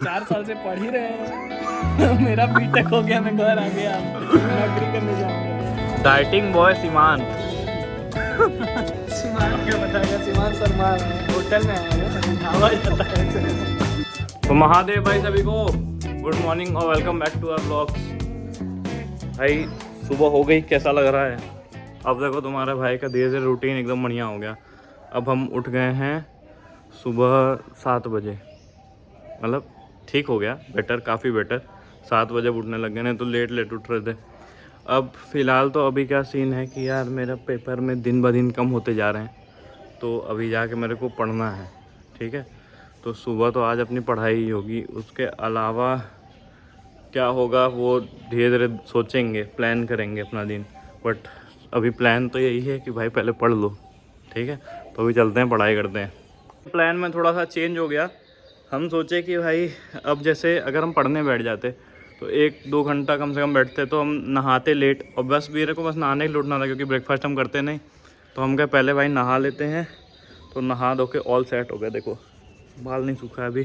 4 साल से पढ़ ही रहे हैं। मेरा बीटेक हो गया, मैं घर आ गया, नौकरी करने जाऊंगा। डाइटिंग बॉय सीमांत। सीमांत क्या बताएगा? सीमांत शर्मा होटल में आया है, ढाबा जाता है। तो महादेव भाई सभी को गुड मॉर्निंग और welcome back to our vlogs. भाई सुबह हो गई, कैसा लग रहा है? अब देखो तुम्हारे भाई का धीरे धीरे रूटीन एकदम बढ़िया हो गया। अब हम उठ गए हैं सुबह 7 बजे, मतलब ठीक हो गया, बेटर, काफ़ी बेटर। 7 बजे उठने लग गए, नहीं तो लेट लेट उठ रहे थे। अब फ़िलहाल तो अभी क्या सीन है कि यार मेरा पेपर में दिन ब दिन कम होते जा रहे हैं, तो अभी जाके मेरे को पढ़ना है, ठीक है। तो सुबह तो आज अपनी पढ़ाई ही होगी, उसके अलावा क्या होगा वो धीरे धीरे सोचेंगे, प्लान करेंगे अपना दिन। बट अभी प्लान तो यही है कि भाई पहले पढ़ लो, ठीक है। तो अभी चलते हैं, पढ़ाई करते हैं। प्लान में थोड़ा सा चेंज हो गया। हम सोचे कि भाई अब जैसे अगर हम पढ़ने बैठ जाते तो 1-2 घंटा कम से कम बैठते, तो हम नहाते लेट, और बस मेरे को बस नहाने के लिए उठना था क्योंकि ब्रेकफास्ट हम करते नहीं। तो हम कहे पहले भाई नहा लेते हैं। तो नहा धो के ऑल सेट हो गए, देखो बाल नहीं सूखा है अभी,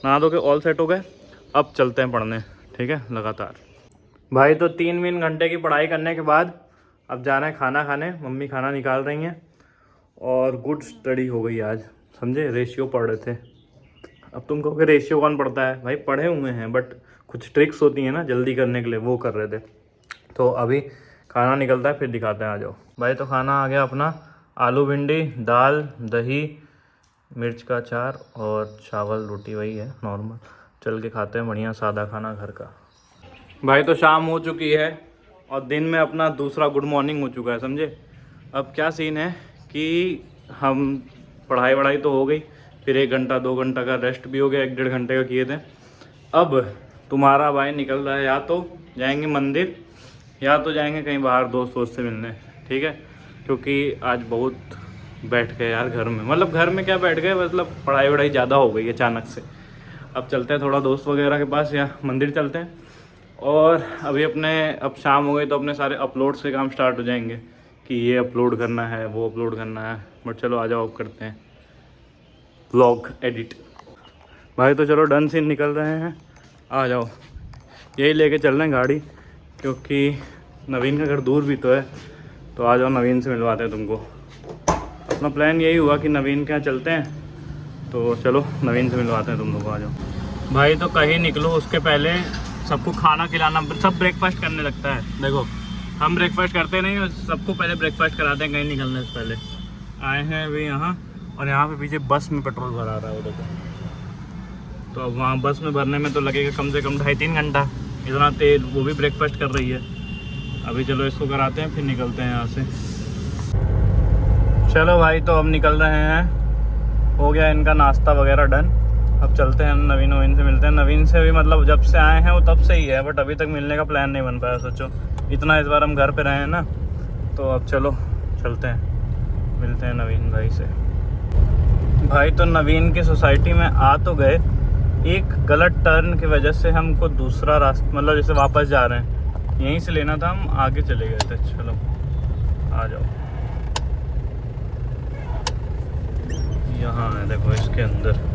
नहा धो के ऑल सेट हो गए। अब चलते हैं पढ़ने, ठीक है, लगातार। भाई तो 3 घंटे की पढ़ाई करने के बाद अब जा रहे हैं खाना खाने। मम्मी खाना निकाल रही हैं और गुड स्टडी हो गई आज, समझे। रेशियो पढ़ रहे थे। अब तुम कहोगे रेशियो कौन पढ़ता है? भाई पढ़े हुए हैं, बट कुछ ट्रिक्स होती हैं ना जल्दी करने के लिए, वो कर रहे थे। तो अभी खाना निकलता है, फिर दिखाते हैं, आ जाओ। भाई तो खाना आ गया अपना, आलू भिंडी, दाल, दही, मिर्च का अचार और चावल रोटी, वही है नॉर्मल। चल के खाते हैं, बढ़िया सादा खाना घर का। भाई तो शाम हो चुकी है और दिन में अपना दूसरा गुड मॉर्निंग हो चुका है, समझे। अब क्या सीन है कि हम पढ़ाई वढ़ाई तो हो गई, फिर 1 घंटा 2 घंटा का रेस्ट भी हो गया, 1-1.5 घंटे का किए थे। अब तुम्हारा भाई निकल रहा है, या तो जाएंगे मंदिर या तो जाएंगे कहीं बाहर दोस्त वोस्त से मिलने, ठीक है। क्योंकि आज बहुत बैठ गए यार घर में, मतलब घर में क्या बैठ गए, मतलब पढ़ाई वढ़ाई ज़्यादा हो गई अचानक से। अब चलते हैं थोड़ा दोस्त वगैरह के पास या मंदिर चलते हैं। और अभी अब शाम हो गई तो अपने सारे अपलोड्स के काम स्टार्ट हो जाएंगे कि ये अपलोड करना है, वो अपलोड करना है। बट चलो आ जाओ, अब करते हैं व्लॉग एडिट। भाई तो चलो डन सीन, निकल रहे हैं, आ जाओ। यही लेके चल रहे हैं गाड़ी, क्योंकि नवीन का घर दूर भी तो है। तो आ जाओ, नवीन से मिलवाते हैं तुमको। अपना प्लान यही हुआ कि नवीन के यहाँ चलते हैं, तो चलो नवीन से मिलवाते हैं तुम लोग, आ जाओ। भाई तो कहीं निकलो उसके पहले सबको खाना खिलाना, सब ब्रेकफास्ट करने लगता है। देखो हम ब्रेकफास्ट करते नहीं, सबको पहले ब्रेकफास्ट कराते हैं कहीं निकलने से पहले। आए हैं अभी यहाँ, और यहाँ पे पीछे बस में पेट्रोल भरा रहा है वो देखो। तो अब वहाँ बस में भरने में तो लगेगा कम से कम 2.5-3 घंटा, इतना तेल। वो भी ब्रेकफास्ट कर रही है। अभी चलो इसको कराते हैं, फिर निकलते हैं यहाँ से। चलो भाई तो अब निकल रहे हैं, हो गया इनका नाश्ता वगैरह डन। अब चलते हैं, नवीन से मिलते हैं। नवीन से भी मतलब जब से आए हैं वो तब से ही है, बट अभी तक मिलने का प्लान नहीं बन पाया। सोचो इतना इस बार हम घर पे रहे हैं ना, तो अब चलो चलते हैं, मिलते हैं नवीन भाई से। भाई तो नवीन की सोसाइटी में आ तो गए, एक गलत टर्न की वजह से हमको दूसरा रास्ता, मतलब जैसे वापस जा रहे हैं, यहीं से लेना था, हम आगे चले गए थे। चलो आ जाओ, यहाँ है देखो इसके अंदर।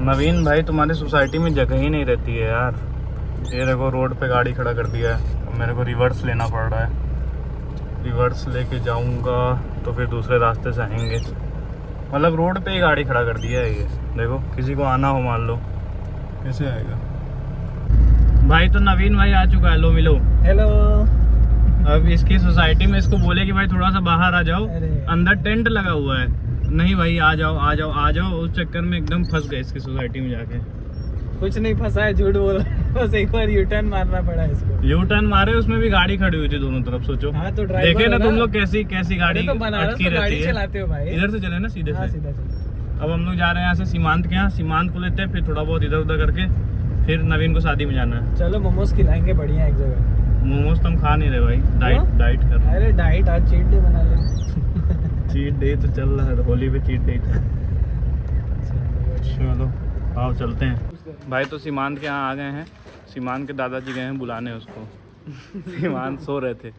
नवीन भाई तुम्हारी सोसाइटी में जगह ही नहीं रहती है यार। ये देखो रोड पे गाड़ी खड़ा कर दिया है, अब मेरे को रिवर्स लेना पड़ रहा है। रिवर्स लेके जाऊंगा तो फिर दूसरे रास्ते से आएंगे, मतलब रोड पे ही गाड़ी खड़ा कर दिया है ये। देखो किसी को आना हो मान लो, कैसे आएगा। भाई तो नवीन भाई आ चुका है, लो मिलो। हेलो। अब इसकी सोसाइटी में इसको बोले कि भाई थोड़ा सा बाहर आ जाओ, अंदर टेंट लगा हुआ है। नहीं भाई आ जाओ आ जाओ आ जाओ, उस चक्कर में एकदम फंस गए इसकी सोसाइटी में जाके। कुछ नहीं फंसा है, झूठ बोल रहा है, बस एक बार यू टर्न मारना पड़ा इसको। यू टर्न मारे, उसमें भी गाड़ी खड़ी हुई थी दोनों तरफ। सोचो हाँ, तो देखे ना तुम लोग कैसी कैसी गाड़ी तो बनारस में गाड़ी चलाते हो भाई। इधर से चले ना सीधे हाँ, से। सीधा सीधा। अब हम लोग जा रहे हैं यहाँ से सीमांत के यहाँ, सीमांत को लेते हैं, फिर थोड़ा बहुत इधर उधर करके फिर नवीन को शादी में जाना है। चलो मोमोज खिलाएंगे बढ़िया एक जगह। मोमोज तो हम खा नहीं रहे भाई, डाइट कर रहे। अरे डाइट, आज चीट डे बना ले। चीट डे तो चल रहा है, होली पे चीट डे था। चलो आओ चलते हैं। भाई तो सीमांत के यहाँ आ गए हैं, सीमांत के दादाजी गए हैं बुलाने उसको। सीमांत सो रहे थे।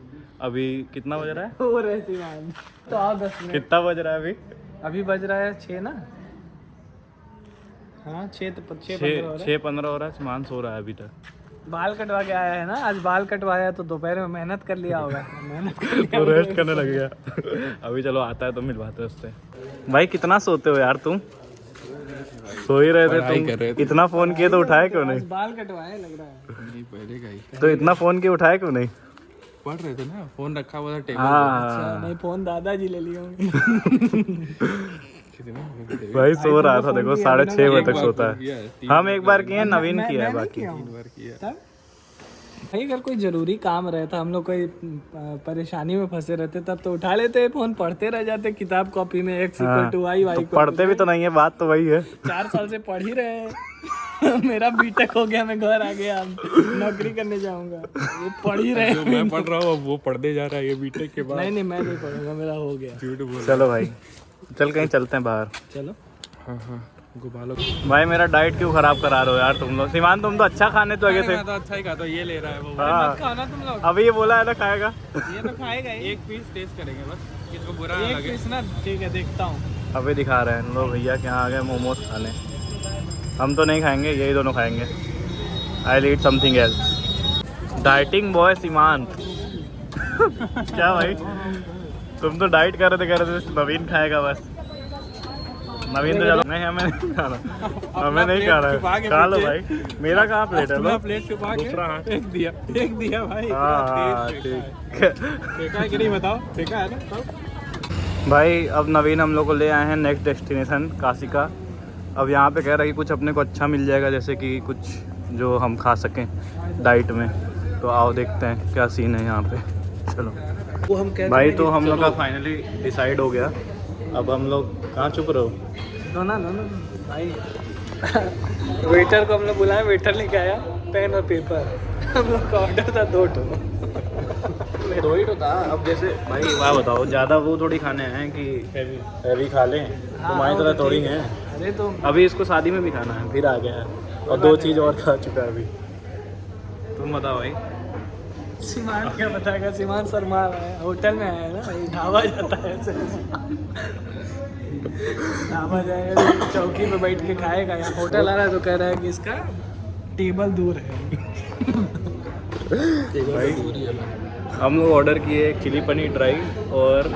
अभी कितना बज रहा है? हो रहे सीमांत तो आओ 10 मिनट। कितना बज रहा है अभी? अभी बज रहा है 6 ना। हाँ 6-15 6:15 हो रहा है, सिमान सो रहा है अभी तक। बाल कटवा के आया है ना, आज बाल कटवाया तो दोपहर में मेहनत कर लिया होगा। मेहनत कर लिया तो रेस्ट करने लग गया। अभी चलो आता है तो मिलवाते हैं उससे। भाई कितना सोते हो यार तुम? सो ही रहे थे तुम, इतना फोन किए तो उठाए क्यों नहीं? बाल कटवाए लग रहा है। नहीं पहले का ही तो इतना फोन किए उठाए क्यों नहीं? पढ़ रहे थे ना, फोन रखा हुआ था टेबल हाँ नहीं फोन दादाजी ले लिए होंगे। भाई सो रहा था, देखो 6:30 बजे तक सोता है। पे। हम एक बार किए, नवीन मैं- किया है मैं नहीं बाकी। किया हूँ। 3 बार किया। तब भाई अगर कोई जरूरी काम रहता, हम लोग कोई परेशानी में फंसे रहते, तब तो उठा लेते फोन, पढ़ते रह जाते किताब कॉपी में x = y y तो पढ़ते भी तो नहीं है, बात तो वही है। 4 साल से पढ़ ही रहे हैं। मेरा बीटेक हो गया, मैं घर आ गया, अब नौकरी करने जाऊंगा। ये पढ़ ही रहे जो मैं पढ़ रहा हूँ अब वो पढ़ने जा रहा है ये बीटेक के बाद। नहीं मैं नहीं पढ़ूंगा, मेरा हो गया। झूठ बोल। चलो भाई, चल कहीं चलते हैं बाहर। चलो हाँ हाँ गुबालो। भाई मेरा डाइट क्यों खराब करा रहे हो यार तुम लोग? सीमान तुम तो अच्छा खाने तो आगे से। तो अच्छा ही खाता, ये ले रहा है वो। हाँ खाना तुम लोग, अभी ये बोला है ना खाएगा। ये तो खाएगा ही। एक पीस टेस्ट करेंगे बस, किसको बुरा ना एक लगे। पीस ना, ठीक है देखता हूँ। अभी दिखा रहे हैं लो भैया कि यहाँ आ गए मोमोज खाने। हम तो नहीं खाएंगे, यही दोनों खाएंगे। I eat something else. Dieting boy Seemant. क्या भाई तुम तो डाइट कर रहे थे, नवीन खाएगा बस। नवीन तो चलो नहीं, हमें नहीं खाना, हमें नहीं खा रहा है। खा लो भाई, मेरा कहाँ प्लेट है? लो प्लेट छुपा के दूसरा हाथ। एक दिया भाई। हाँ ठीक है। फेंका है कि नहीं बताओ? फेंका है ना तब? भाई अब नवीन हम लोग को ले आए हैं नेक्स्ट डेस्टिनेशन काशी का। अब यहाँ पे कह रहा है कि कुछ अपने को अच्छा मिल जाएगा, जैसे कि कुछ जो हम खा सकें डाइट में। तो आओ देखते हैं क्या सीन है यहाँ पे। चलो वो हम कहते भाई, हैं तो कि हम लोग का फाइनली डिसाइड हो गया। अब हम लोग कहाँ चुप रहो? ना भाई। वेटर को हम लोग बुलाए, वेटर लेके आया पेन और पेपर। हम लोग का ऑर्डर था 2 दो ही तो था। अब जैसे भाई वाह बताओ, ज़्यादा वो थोड़ी खाने हैं कि हैवी खा लें, तुम्हारी तरह थोड़ी हैं। अरे तो अभी इसको शादी में भी खाना है, फिर आ गया है और 2 चीज़ और खा चुका है अभी। तुम बताओ भाई। सीमान क्या बताएगा, सीमान शर्मा रहा है। होटल में आया है ना, ये ढाबा जाता है ऐसे। ढाबा जाएगा तो चौकी पे बैठ के खाएगा, यहाँ होटल आ रहा है तो कह रहा है कि इसका टेबल दूर है। भाई हम लोग ऑर्डर किए चिली पनीर ड्राई और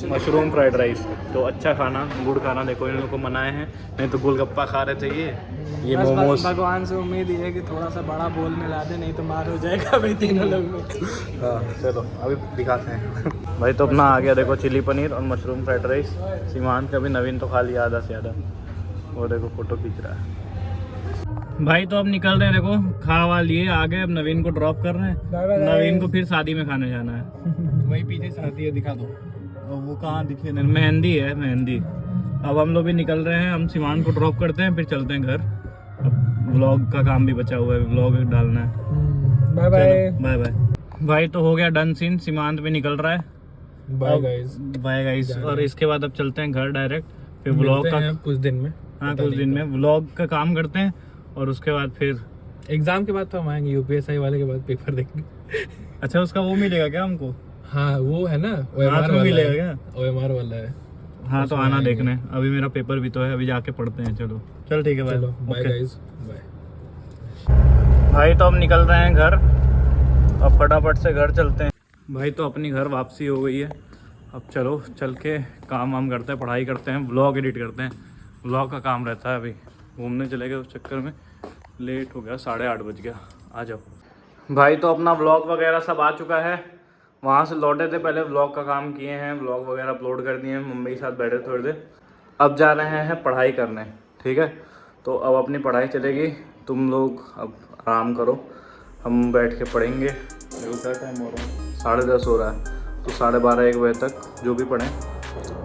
मशरूम फ्राइड राइस। तो अच्छा खाना, गुड़ खाना। देखो इन लोगों को मनाए हैं, नहीं तो गोलगप्पा खा रहे थे ये बस मोमोज। भगवान से उम्मीद है कि थोड़ा सा बड़ा बोल में ला दे, नहीं तो मार हो जाएगा भाई तीनों लोग में। हाँ चलो अभी दिखाते हैं। भाई तो अपना आ गया, देखो चिली पनीर और मशरूम फ्राइड राइस। सीमांत का भी, नवीन तो खा लिया आधा से ज़्यादा। वो देखो फोटो खींच रहा है भाई। तो अब निकल रहे हैं, देखो खा वा लिए आ गए। अब नवीन को ड्रॉप कर रहे हैं। नवीन को फिर शादी में खाने जाना है। वही पीछे शादी है, दिखा दो। और वो कहाँ दिखे? मेहंदी है, मेहंदी। अब हम लोग भी निकल रहे हैं, हम सीमान को ड्रॉप करते हैं, फिर चलते हैं घर। अब व्लॉग का काम भी बचा हुआ है, व्लॉग डालना है। Bye bye. बाय बाय भाई। तो हो गया डन सीन, सीमांत भी निकल रहा है। Bye guys. Bye guys. और इसके बाद अब चलते हैं घर डायरेक्ट, फिर व्लॉग का कुछ दिन में। हाँ कुछ दिन में व्लॉग का काम करते हैं और उसके बाद फिर एग्जाम के बाद तो हम आएंगे, यूपीएसआई वाले के बाद पेपर देंगे। अच्छा उसका वो मिलेगा क्या हमको? हाँ वो है ना, हाथ OMR में वाला मिलेगा है। क्या? OMR वाला है। हाँ तो आना देखने। अभी मेरा पेपर भी तो है, अभी जाके पढ़ते हैं। चलो चल ठीक है भाई। चलो बाय ओके। Guys, bye. भाई तो हम निकल रहे हैं घर, अब फटाफट से घर चलते हैं। भाई तो अपनी घर वापसी हो गई है। अब चलो चल के काम वाम करते हैं, पढ़ाई करते हैं, व्लॉग एडिट करते हैं। व्लॉग का काम रहता है। अभी घूमने चले गए, उस चक्कर में लेट हो गया, 8:30 बज गया। आ जाओ भाई। तो अपना व्लॉग वगैरह सब आ चुका है। वहाँ से लौटे थे, पहले व्लॉग का काम किए हैं, व्लॉग वगैरह अपलोड कर दिए हैं। मम्मी के साथ बैठे थोड़ी देर। अब जा रहे हैं पढ़ाई करने, ठीक है। तो अब अपनी पढ़ाई चलेगी, तुम लोग अब आराम करो, हम बैठ के पढ़ेंगे। क्या टाइम हो रहा है? 10:30 हो रहा है, तो 12:30-1 बजे तक जो भी पढ़ें।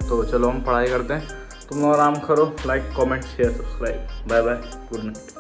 तो चलो हम पढ़ाई करते हैं, तुम लोग आराम करो। Like comment share subscribe. Bye bye, good night.